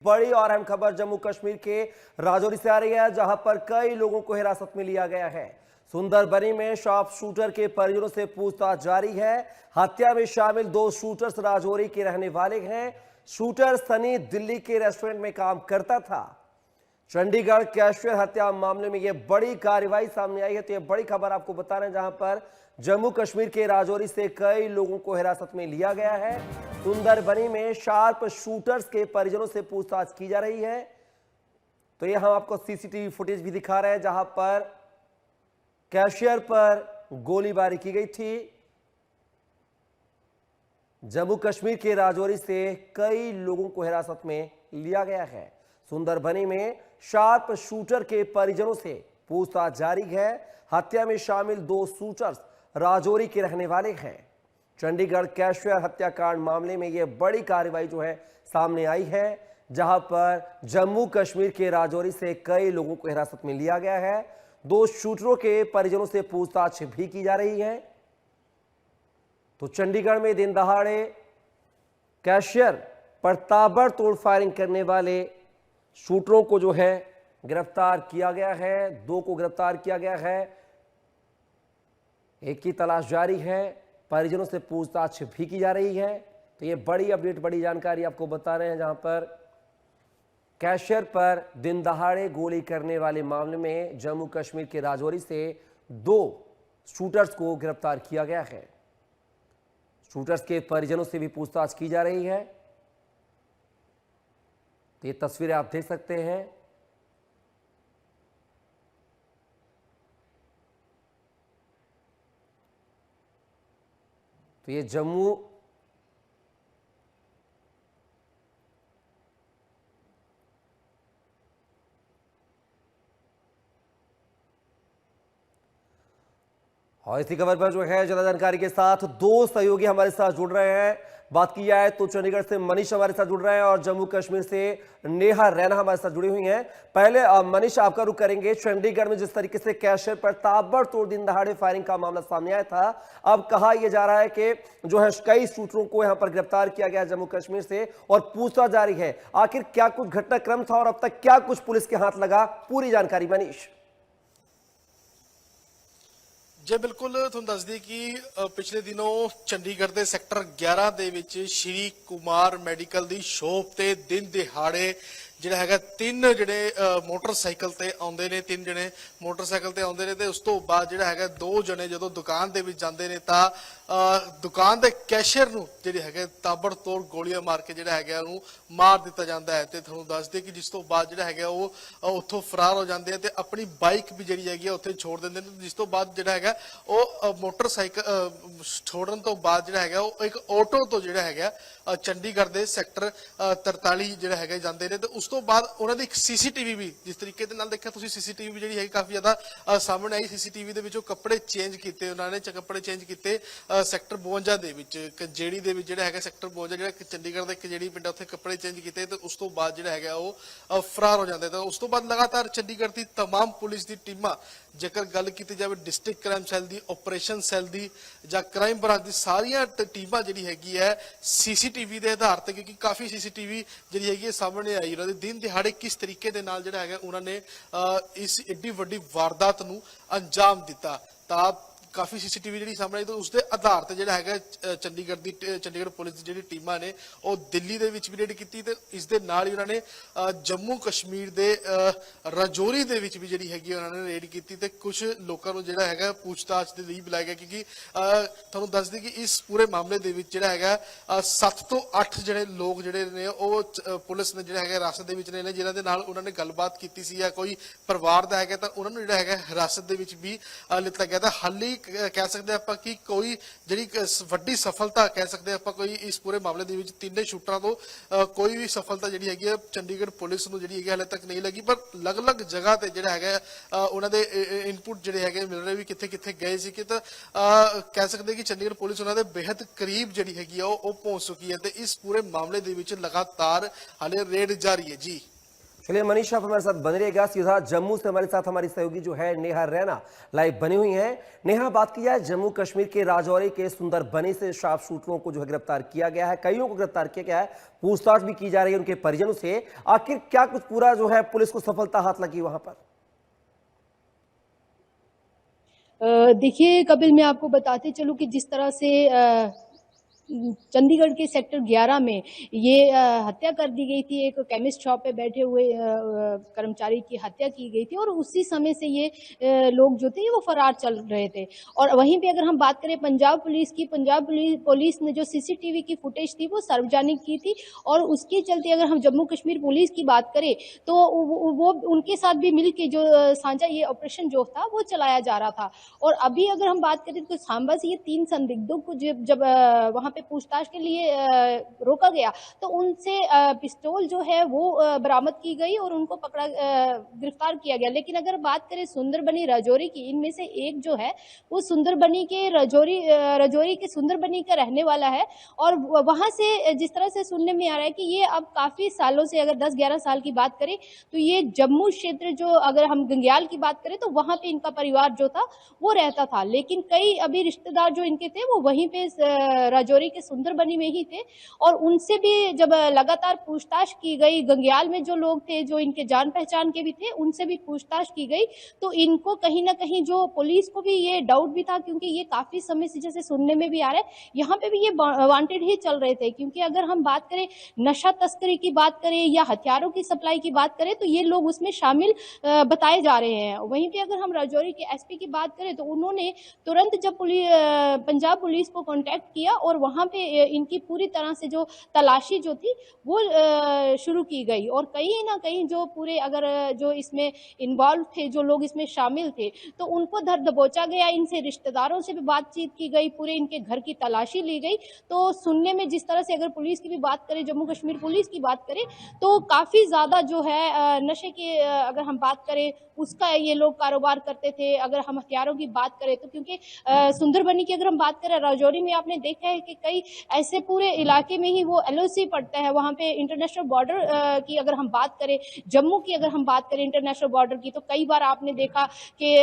बड़ी और अहम खबर जम्मू कश्मीर के राजौरी से आ रही है, जहां पर कई लोगों को हिरासत में लिया गया है। सुंदरबनी में शॉप शूटर के परिजनों से पूछताछ जारी है। हत्या में शामिल 2 शूटर्स राजौरी के रहने वाले हैं। शूटर सनी दिल्ली के रेस्टोरेंट में काम करता था। चंडीगढ़ कैशियर हत्या मामले में यह बड़ी कार्रवाई सामने आई है। तो यह बड़ी खबर आपको बता रहे हैं, जहां पर जम्मू कश्मीर के राजौरी से कई लोगों को हिरासत में लिया गया है। सुंदरबनी में शार्प शूटर्स के परिजनों से पूछताछ की जा रही है। तो यह हम आपको सीसीटीवी फुटेज भी दिखा रहे हैं, जहां पर कैशियर पर गोलीबारी की गई थी। जम्मू कश्मीर के राजौरी से कई लोगों को हिरासत में लिया गया है। सुंदरबनी में शार्प शूटर के परिजनों से पूछताछ जारी है। हत्या में शामिल 2 शूटर्स राजौरी के रहने वाले हैं। चंडीगढ़ कैशियर हत्याकांड मामले में यह बड़ी कार्रवाई जो है सामने आई है, जहां पर जम्मू कश्मीर के राजौरी से कई लोगों को हिरासत में लिया गया है। 2 शूटरों के परिजनों से पूछताछ भी की जा रही है। तो चंडीगढ़ में दिन दहाड़े कैशियर पर ताबड़तोड़ फायरिंग करने वाले शूटरों को जो है गिरफ्तार किया गया है। 2 को गिरफ्तार किया गया है। एक की तलाश जारी है। परिजनों से पूछताछ भी की जा रही है। तो ये बड़ी अपडेट, बड़ी जानकारी आपको बता रहे हैं, जहां पर कैशियर पर दिन दहाड़े गोली करने वाले मामले में जम्मू कश्मीर के राजौरी से 2 शूटर्स को गिरफ्तार किया गया है। शूटर्स के परिजनों से भी पूछताछ की जा रही है। तो ये तस्वीरें आप देख सकते हैं। तो ये जम्मू और इसी खबर पर जो है ज्यादा जानकारी के साथ 2 सहयोगी हमारे साथ जुड़ रहे हैं। बात की जाए तो चंडीगढ़ से मनीष हमारे साथ जुड़ रहे हैं और जम्मू कश्मीर से नेहा रैना हमारे साथ जुड़ी हुई हैं। पहले मनीष, आपका रुख करेंगे। चंडीगढ़ में जिस तरीके से कैशियर पर ताबड़तोड़ दिन दहाड़े फायरिंग का मामला सामने आया था, अब कहा यह जा रहा है कि जो है कई शूटरों को यहां पर गिरफ्तार किया गया जम्मू कश्मीर से और पूछताछ जारी है। आखिर क्या कुछ घटनाक्रम था और अब तक क्या कुछ पुलिस के हाथ लगा, पूरी जानकारी मनीष। जी बिल्कुल, तुहानूं दस दी कि पिछले दिनों चंडीगढ़ के सैक्टर 11 ਦੇ ਵਿੱਚ श्री कुमार मैडिकल की शॉप ਤੇ दिन दिहाड़े ਜਿਹੜਾ ਹੈਗਾ 3 ਜਿਹੜੇ ਮੋਟਰਸਾਈਕਲ ਤੇ ਆਉਂਦੇ ਨੇ, 3 ਜਣੇ ਮੋਟਰਸਾਈਕਲ ਤੇ ਆਉਂਦੇ ਨੇ ਤੇ ਉਸ ਤੋਂ ਬਾਅਦ ਜਿਹੜਾ ਹੈਗਾ 2 ਜਣੇ ਜਦੋਂ ਦੁਕਾਨ ਦੇ ਵਿੱਚ ਜਾਂਦੇ ਨੇ ਤਾਂ ਦੁਕਾਨ ਦੇ ਕੈਸ਼ੀਅਰ ਨੂੰ ਜਿਹੜੇ ਹੈਗੇ ਤਾਬੜਤੋੜ ਗੋਲੀਆਂ ਮਾਰ ਕੇ ਜਿਹੜਾ ਹੈਗਾ ਉਹਨੂੰ ਮਾਰ ਦਿੱਤਾ ਜਾਂਦਾ ਹੈ। ਤੇ ਤੁਹਾਨੂੰ ਦੱਸ ਦੇ ਕਿ ਜਿਸ ਤੋਂ ਬਾਅਦ ਜਿਹੜਾ ਹੈਗਾ ਉਹ ਉੱਥੋਂ ਫਰਾਰ ਹੋ ਜਾਂਦੇ ਆ ਤੇ ਆਪਣੀ ਬਾਈਕ ਵੀ ਜਿਹੜੀ ਹੈਗੀ ਆ ਉੱਥੇ ਛੋੜ ਦਿੰਦੇ ਨੇ। ਜਿਸ ਤੋਂ ਬਾਅਦ ਜਿਹੜਾ ਹੈਗਾ ਉਹ ਮੋਟਰਸਾਈਕਲ ਛੋੜਨ ਤੋਂ ਬਾਅਦ ਜਿਹੜਾ ਹੈਗਾ ਉਹ ਇੱਕ ਆਟੋ ਤੋਂ ਜਿਹੜਾ ਹੈਗਾ ਚੰਡੀਗੜ੍ਹ ਦੇ ਸੈਕਟਰ 43 ਜਿਹੜਾ ਹੈਗਾ ਜਾਂਦੇ ਨੇ। ਤੇ ਉਸ ਤੋਂ ਬਾਅਦ ਉਹਨਾਂ ਦੀ ਇੱਕ ਸੀਸੀਟੀਵੀ ਵੀ ਜਿਸ ਤਰੀਕੇ ਦੇ ਨਾਲ ਦੇਖਿਆ ਤੁਸੀਂ, ਸੀਸੀਟੀਵੀ ਵੀ ਜਿਹੜੀ ਹੈਗੀ ਕਾਫੀ ਜ਼ਿਆਦਾ ਸਾਹਮਣੇ ਆਈ। ਸੀਸੀਟੀਵੀ ਦੇ ਵਿੱਚੋਂ ਕੱਪੜੇ ਚੇਂਜ ਕੀਤੇ ਉਹਨਾਂ ਨੇ, ਕੱਪੜੇ ਚੇਂਜ ਕੀਤੇ ਸੈਕਟਰ 52 ਦੇ ਵਿੱਚ ਜਿਹੜੀ ਦੇ ਵਿੱਚ ਜਿਹੜਾ ਹੈਗਾ ਸੈਕਟਰ 52 ਜਿਹੜਾ ਚੰਡੀਗੜ੍ਹ ਦਾ ਇੱਕ ਜਿਹੜੀ ਪਿੰਡ ਉੱਥੇ ਕੱਪੜੇ ਚੇਂਜ ਕੀਤੇ ਤੇ ਉਸ ਤੋਂ ਬਾਅਦ ਜਿਹੜਾ ਹੈਗਾ ਉਹ ਫਰਾਰ ਹੋ ਜਾਂਦੇ। ਤਾਂ ਉਸ ਤੋਂ ਬਾਅਦ ਲਗਾਤਾਰ ਚੰਡੀਗੜ੍ਹ ਦੀ तमाम ਪੁਲਿਸ ਦੀ ਟੀਮਾਂ, ਜੇਕਰ ਗੱਲ ਕੀਤੀ ਜਾਵੇ ਡਿਸਟ੍ਰਿਕਟ ਕ੍ਰਾਈਮ ਸੈੱਲ ਦੀ, ਆਪਰੇਸ਼ਨ ਸੈੱਲ ਦੀ ਜਾਂ ਕ੍ਰਾਈਮ ਬ੍ਰਾਂਚ ਦੀ, ਸਾਰੀਆਂ ਟੀਮਾਂ ਜਿਹੜੀ ਹੈਗੀ ਹੈ ਸੀਸੀਟੀਵੀ ਦੇ ਆਧਾਰ ਤੇ, ਕਿਉਂਕਿ ਕਾਫੀ ਸੀਸੀਟੀਵੀ ਜਿਹੜੀ ਹੈਗੀ ਸਾਹਮਣੇ ਆਈ ਉਹਨਾਂ ਦੇ ਦਿਨ ਦਿਹਾੜੇ ਕਿਸ ਤਰੀਕੇ ਦੇ ਨਾਲ ਜਿਹੜਾ ਹੈਗਾ ਉਹਨਾਂ ਨੇ ਇਸ ਏਡੀ ਵੱਡੀ ਵਾਰਦਾਤ ਨੂੰ ਅੰਜਾਮ ਦਿੱਤਾ। ਤਾਂ ਕਾਫੀ ਸੀਸੀਟੀਵੀ ਜਿਹੜੀ ਸਾਹਮਣੇ ਆਈ ਤਾਂ ਉਸ ਦੇ ਆਧਾਰ ਤੇ ਜਿਹੜਾ ਹੈਗਾ ਚੰਡੀਗੜ੍ਹ ਪੁਲਿਸ ਦੀ ਜਿਹੜੀ ਟੀਮਾਂ ਨੇ ਉਹ ਦਿੱਲੀ ਦੇ ਵਿੱਚ ਵੀ ਰੇਡ ਕੀਤੀ ਤੇ ਇਸ ਦੇ ਨਾਲ ਹੀ ਉਹਨਾਂ ਨੇ ਜੰਮੂ ਕਸ਼ਮੀਰ ਦੇ ਰਾਜੌਰੀ ਦੇ ਵਿੱਚ ਵੀ ਜਿਹੜੀ ਹੈਗੀ ਉਹਨਾਂ ਨੇ ਰੇਡ ਕੀਤੀ ਤੇ ਕੁਝ ਲੋਕਾਂ ਨੂੰ ਜਿਹੜਾ ਹੈਗਾ ਪੁੱਛਤਾਛ ਦੇ ਲਈ ਬੁਲਾਇਆ ਗਿਆ। ਕਿਉਂਕਿ ਤੁਹਾਨੂੰ ਦੱਸ ਦਈਏ ਕਿ ਇਸ ਪੂਰੇ ਮਾਮਲੇ ਦੇ ਵਿੱਚ ਜਿਹੜਾ ਹੈਗਾ 7 ਤੋਂ 8 ਜਿਹੜੇ ਲੋਕ ਜਿਹੜੇ ਨੇ ਉਹ ਪੁਲਿਸ ਨੇ ਜਿਹੜਾ ਹੈਗਾ ਹਿਰਾਸਤ ਦੇ ਵਿੱਚ ਨੇ, ਜਿਨ੍ਹਾਂ ਦੇ ਨਾਲ ਉਹਨਾਂ ਨੇ ਗੱਲਬਾਤ ਕੀਤੀ ਸੀ ਜਾਂ ਕੋਈ ਪਰਿਵਾਰ ਦਾ ਹੈਗਾ ਤਾਂ ਉਹਨਾਂ ਨੂੰ ਜਿਹੜਾ ਹੈਗਾ ਹਿਰਾਸਤ ਦੇ ਵਿੱਚ ਵੀ ਲਿੱਤਾ ਗਿਆ। ਤਾਂ ਹਾਲੀ ਕਹਿ ਸਕਦੇ ਆਪਾਂ ਕਿ ਕੋਈ ਜਿਹੜੀ ਵੱਡੀ ਸਫਲਤਾ ਕਹਿ ਸਕਦੇ ਆਪਾਂ ਕੋਈ ਇਸ ਪੂਰੇ ਮਾਮਲੇ ਦੇ ਵਿੱਚ 3 ਸ਼ੂਟਰਾਂ ਤੋਂ ਕੋਈ ਵੀ ਸਫਲਤਾ ਜਿਹੜੀ ਹੈਗੀ ਹੈ ਚੰਡੀਗੜ੍ਹ ਪੁਲਿਸ ਨੂੰ ਜਿਹੜੀ ਹੈਗੀ ਹਾਲੇ ਤੱਕ ਨਹੀਂ ਲੱਗੀ। ਪਰ ਅਲੱਗ-ਅਲੱਗ ਜਗ੍ਹਾ ਤੇ ਜਿਹੜਾ ਹੈਗਾ ਉਹਨਾਂ ਦੇ ਇਨਪੁਟ ਜਿਹੜੇ ਹੈਗੇ ਮਿਲ ਰਹੇ ਵੀ ਕਿੱਥੇ ਕਿੱਥੇ ਗਏ ਸੀ ਕਿ ਤਾਂ ਕਹਿ ਸਕਦੇ ਕਿ ਚੰਡੀਗੜ੍ਹ ਪੁਲਿਸ ਉਹਨਾਂ ਦੇ ਬੇहद ਕਰੀਬ ਜਿਹੜੀ ਹੈਗੀ ਆ ਉਹ ਪਹੁੰਚ ਚੁੱਕੀ ਹੈ। ਤੇ ਇਸ ਪੂਰੇ ਮਾਮਲੇ ਦੇ ਵਿੱਚ ਲਗਾਤਾਰ ਹਾਲੇ ਰੇਡ ਜਾਰੀ ਹੈ। ਜੀ चलिए मनीषा, आप हमारे साथ बने रहिएगा। सीधा जम्मू से हमारे साथ हमारी सहयोगी जो है नेहा रैना लाइव बनी हुई हैं। नेहा, बात की जाए जम्मू कश्मीर के राजौरी के सुंदरबनी से शार्प शूटरों को जो है गिरफ्तार किया गया है, कईयों को गिरफ्तार किया गया है, पूछताछ भी की जा रही है उनके परिजनों से। आखिर क्या कुछ पूरा जो है पुलिस को सफलता हाथ लगी वहां पर? देखिए कपिल, मैं आपको बताते चलूं कि जिस तरह से चंडीगढ़ के सेक्टर 11 में ये हत्या कर दी गई थी, एक केमिस्ट शॉप पे बैठे हुए कर्मचारी की हत्या की गई थी, और उसी समय से ये लोग जो थे वो फरार चल रहे थे। और वहीं पे अगर हम बात करें पंजाब पुलिस की, पंजाब पुलिस ने जो सीसीटीवी की फुटेज थी वो सार्वजनिक की थी, और उसके चलते अगर हम जम्मू कश्मीर पुलिस की बात करें तो वो उनके साथ भी मिलकर जो साझा ये ऑपरेशन जो था वो चलाया जा रहा था। और अभी अगर हम बात करें तो सांबा से ये 3 संदिग्धों को जब वहां पे पूछताछ के लिए रोका गया तो उनसे पिस्तौल जो है वो बरामद की गई और उनको गिरफ्तार किया गया। लेकिन अगर बात करें सुंदरबनी राजौरी की, इनमें से एक जो है वो सुंदरबनी के राजौरी के सुंदरबनी का रहने वाला है, और वहां से जिस तरह से सुनने में आ रहा है कि ये अब काफी सालों से, अगर 10-11 साल की बात करें तो ये जम्मू क्षेत्र, जो अगर हम गंग्याल की बात करें तो वहां पे इनका परिवार जो था वो रहता था। लेकिन कई अभी रिश्तेदार जो इनके थे वो वहीं पे राजौरी के सुंदरबनी में ही थे, और उनसे भी जब लगातार पूछताछ की गई, गंग्याल में जो लोग थे जो इनके जान पहचान के भी थे उनसे भी पूछताछ की गई, तो इनको कहीं ना कहीं जो पुलिस को भी ये डाउट भी था, क्योंकि ये काफी समय से जैसे सुनने में भी आ रहा है यहाँ पे भी ये वांटेड ही चल रहे थे। क्योंकि अगर हम बात करें नशा तस्करी की बात करें या हथियारों की सप्लाई की बात करें तो ये लोग उसमें शामिल बताए जा रहे हैं। वहीं पे अगर हम राजौरी के एसपी की बात करें तो उन्होंने तुरंत जब पंजाब पुलिस को कांटेक्ट किया और वहां पे इनकी पूरी तरह से जो तलाशी जो थी वो शुरू की गई, और कहीं ना कहीं जो पूरे अगर जो इसमें इन्वॉल्व थे, जो लोग इसमें शामिल थे, तो उनको धर दबोचा गया। इनसे रिश्तेदारों से भी बातचीत की गई, पूरे इनके घर की तलाशी ली गई। तो सुनने में जिस तरह से, अगर पुलिस की भी बात करें, जम्मू कश्मीर पुलिस की बात करें, तो काफी ज्यादा जो है नशे की अगर हम बात करें उसका ये लोग कारोबार करते थे। अगर हम हथियारों की बात करें तो क्योंकि सुंदरबनी की अगर हम बात करें, राजौरी में आपने देखा है कि कई ऐसे पूरे इलाके में ही वो एलओसी पड़ता है, वहां पे इंटरनेशनल बॉर्डर की अगर हम बात करें, जम्मू की अगर हम बात करें इंटरनेशनल बॉर्डर की, तो कई बार आपने देखा कि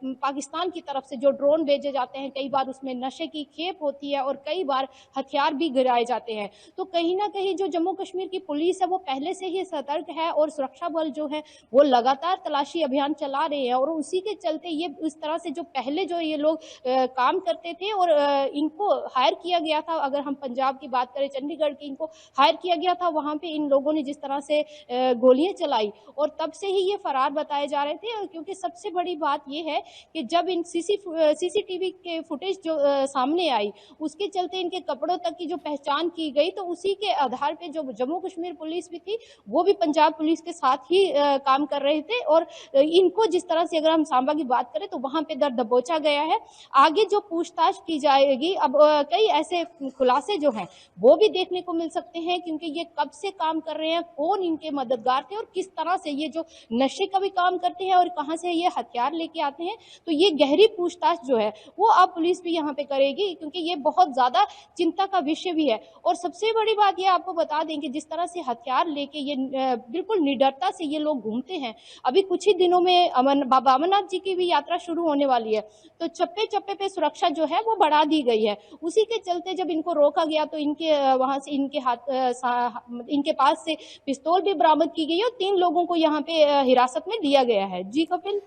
पाकिस्तान की तरफ से जो ड्रोन भेजे जाते हैं, कई बार उसमें नशे की खेप होती है और कई बार हथियार भी गिराए जाते हैं। तो कहीं ना कहीं जो जम्मू कश्मीर की पुलिस है वो पहले से ही सतर्क है, और सुरक्षा बल जो है वो लगातार तलाशी अभियान चला रहे हैं। और उसी के चलते ये इस तरह से जो पहले जो ये लोग काम करते थे और इनको हायर किया गया था, अगर हम पंजाब की बात करें, चंडीगढ़ की, इनको हायर किया गया था, वहां पे इन लोगों ने जिस तरह से गोलियां चलाई और तब से ही ये फरार बताए जा रहे थे। क्योंकि सबसे बड़ी बात ये है कि जब इन सीसीटीवी के फुटेज जो सामने आई, उसके चलते इनके कपड़ों तक की जो पहचान की गई, तो उसी के आधार पे जो जम्मू कश्मीर पुलिस भी थी वो भी पंजाब पुलिस के साथ ही काम कर रहे थे। और इनको जिस तरह से अगर हम सांबा की बात करें तो वहां पे दबोचा गया है। आगे जो पूछताछ की जाएगी, अब कई ऐसे खुलासे जो हैं वो भी देखने को मिल सकते हैं, क्योंकि ये कब से काम कर रहे हैं, कौन इनके मददगार थे और किस तरह से ये जो नशे का भी काम करते हैं और कहां से ये हथियार लेके आते हैं। तो ये गहरी पूछताछ जो है वो अब पुलिस भी यहाँ पे करेगी, क्योंकि ये बहुत ज्यादा चिंता का विषय भी है। और सबसे बड़ी बात ये आपको बता दें कि जिस तरह से हथियार लेके ये बिल्कुल निडरता से ये लोग घूमते हैं। अभी कुछ ही दिनों में बाबा अमरनाथ जी की भी यात्रा शुरू होने वाली है, तो चप्पे चप्पे पे सुरक्षा जो है वो बढ़ा दी गई है। उसी के चलते जब इनको रोका गया तो इनके वहां से इनके पास से पिस्तौल भी बरामद की गई और 3 लोगों को यहाँ पे हिरासत में लिया गया है। जी कपिल।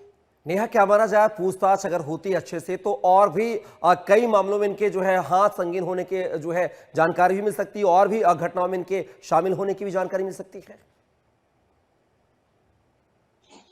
नेहा, क्या माना जाए पूछताछ अगर होती अच्छे से तो और भी कई मामलों में इनके जो है हाथ संगीन होने के जो है जानकारी भी मिल सकती है, और भी घटनाओं में इनके शामिल होने की भी जानकारी मिल सकती है?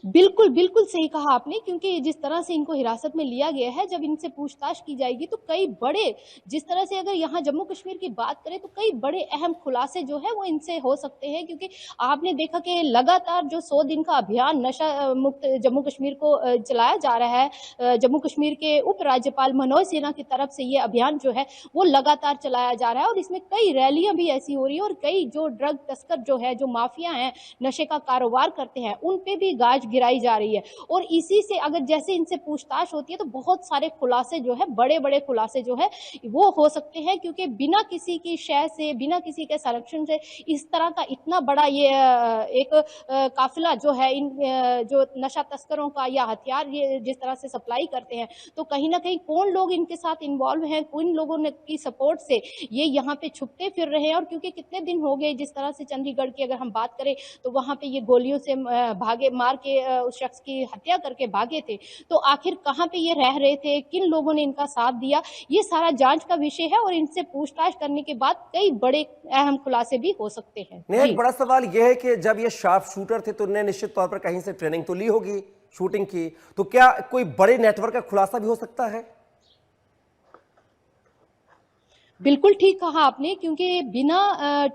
बिल्कुल बिल्कुल सही कहा आपने, क्योंकि जिस तरह से इनको हिरासत में लिया गया है, जब इनसे पूछताछ की जाएगी तो कई बड़े, जिस तरह से अगर यहाँ जम्मू कश्मीर की बात करें तो कई बड़े अहम खुलासे जो है वो इनसे हो सकते हैं। क्योंकि आपने देखा कि लगातार जो 100 दिन का अभियान नशा मुक्त जम्मू कश्मीर को चलाया जा रहा है, जम्मू कश्मीर के उपराज्यपाल मनोज सिन्हा की तरफ से ये अभियान जो है वो लगातार चलाया जा रहा है, और इसमें कई रैलियां भी ऐसी हो रही है और कई जो ड्रग तस्कर जो है, जो माफिया हैं, नशे का कारोबार करते हैं, उन पे भी गाज गिराई जा रही है। और इसी से अगर जैसे इनसे पूछताछ होती है तो बहुत सारे खुलासे जो है, बड़े-बड़े खुलासे जो है वो हो सकते हैं, क्योंकि बिना किसी की शय से, बिना किसी के संरक्षण से इस तरह का इतना बड़ा ये एक काफिला जो है इन जो नशा तस्करों का या हथियार ये जिस तरह से सप्लाई करते हैं, तो कहीं न कहीं कौन लोग इनके साथ इन्वॉल्व हैं, किन लोगों ने की सपोर्ट से ये यहाँ पे छुपते फिर रहे हैं। और क्योंकि कितने दिन हो गए जिस तरह से चंडीगढ़ की अगर हम बात करें तो वहाँ पे ये गोलियों से भागे, मार के उस शख्स की हत्या करके भागे थे, तो आखिर कहाँ पे ये रह रहे थे, किन लोगों ने इनका साथ दिया, ये सारा जांच का विषय है। और इनसे पूछताछ करने के बाद कई बड़े अहम खुलासे भी हो सकते हैं। नेहा, जी। एक बड़ा सवाल यह है कि जब ये शार्प शूटर थे तो उन्होंने निश्चित तौर पर कहीं से ट्रेनिंग तो ली होगी शूटिंग की, तो क्या कोई बड़े नेटवर्क का खुलासा भी हो सकता है? बिल्कुल ठीक कहा आपने, क्योंकि बिना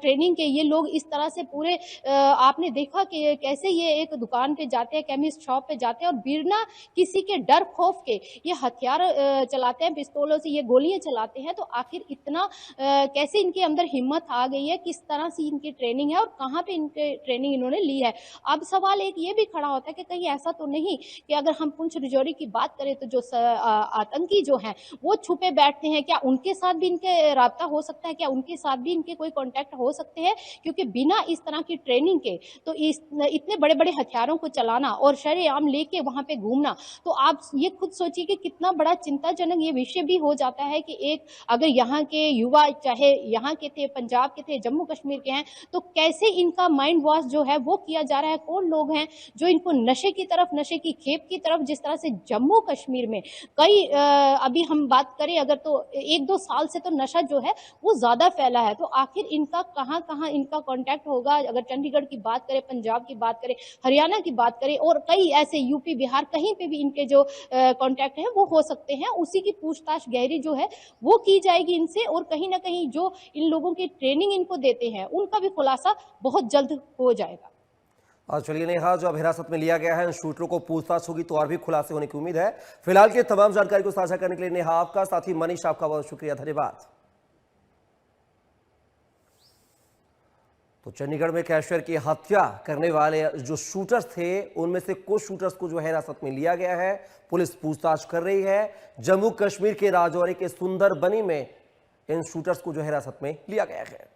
ट्रेनिंग के ये लोग इस तरह से पूरे आपने देखा कि कैसे ये एक दुकान पे जाते हैं, केमिस्ट शॉप पे जाते हैं और बिना किसी के डर खौफ के ये हथियार चलाते हैं, पिस्तौलों से ये गोलियां चलाते हैं। तो आखिर इतना कैसे इनके अंदर हिम्मत आ गई है, किस तरह से इनकी ट्रेनिंग है और कहाँ पे इनके ट्रेनिंग इन्होंने ली है। अब सवाल एक ये भी खड़ा होता है कि कहीं ऐसा तो नहीं कि अगर हम पुंछ राजौरी की बात करें तो जो आतंकी जो हैं वो छुपे बैठते हैं, क्या उनके साथ भी इनके राब्ता हो सकता है, क्या उनके साथ भी इनके कोई कांटेक्ट हो सकते हैं? क्योंकि बिना इस तरह की ट्रेनिंग के तो इतने बड़े-बड़े हथियारों को चलाना और शरेआम लेके वहां पे घूमना, तो आप ये खुद सोचिए कि कितना बड़ा चिंताजनक ये विषय भी हो जाता है कि एक अगर यहाँ के युवा, चाहे यहाँ के थे, पंजाब के थे, जम्मू कश्मीर के हैं, तो कैसे इनका माइंड वॉश जो है वो किया जा रहा है? कौन लोग हैं जो इनको नशे की तरफ, नशे की खेप की तरफ, जिस तरह से जम्मू कश्मीर में कई अभी हम बात करें अगर तो 1-2 साल से तो नशा जो है वो ज्यादा फैला है। तो आखिर इनका कहां इनका कांटेक्ट होगा? अगर चंडीगढ़ की बात करें, पंजाब की बात करें, हरियाणा की बात करें और कई ऐसे यूपी, बिहार, कहीं पे भी इनके जो कांटेक्ट हैं वो हो सकते हैं। उसी की पूछताछ गहरी जो है वो की जाएगी इनसे, और कहीं ना कहीं जो इन लोगों की ट्रेनिंग इनको देते हैं उनका भी खुलासा बहुत जल्द हो जाएगा। और चलिए नेहा, जो अब हिरासत में लिया गया है इन शूटरों को पूछताछ होगी तो और भी खुलासे होने की उम्मीद है। फिलहाल की तमाम जानकारी को साझा करने के लिए नेहा आपका, साथ ही मनीष आपका बहुत शुक्रिया, धन्यवाद। तो चंडीगढ़ में कैशियर की हत्या करने वाले जो शूटर्स थे उनमें से कुछ शूटर्स को जो है हिरासत में लिया गया है, पुलिस पूछताछ कर रही है। जम्मू कश्मीर के राजौरी के सुंदरबनी में इन शूटर्स को जो हिरासत में लिया गया है।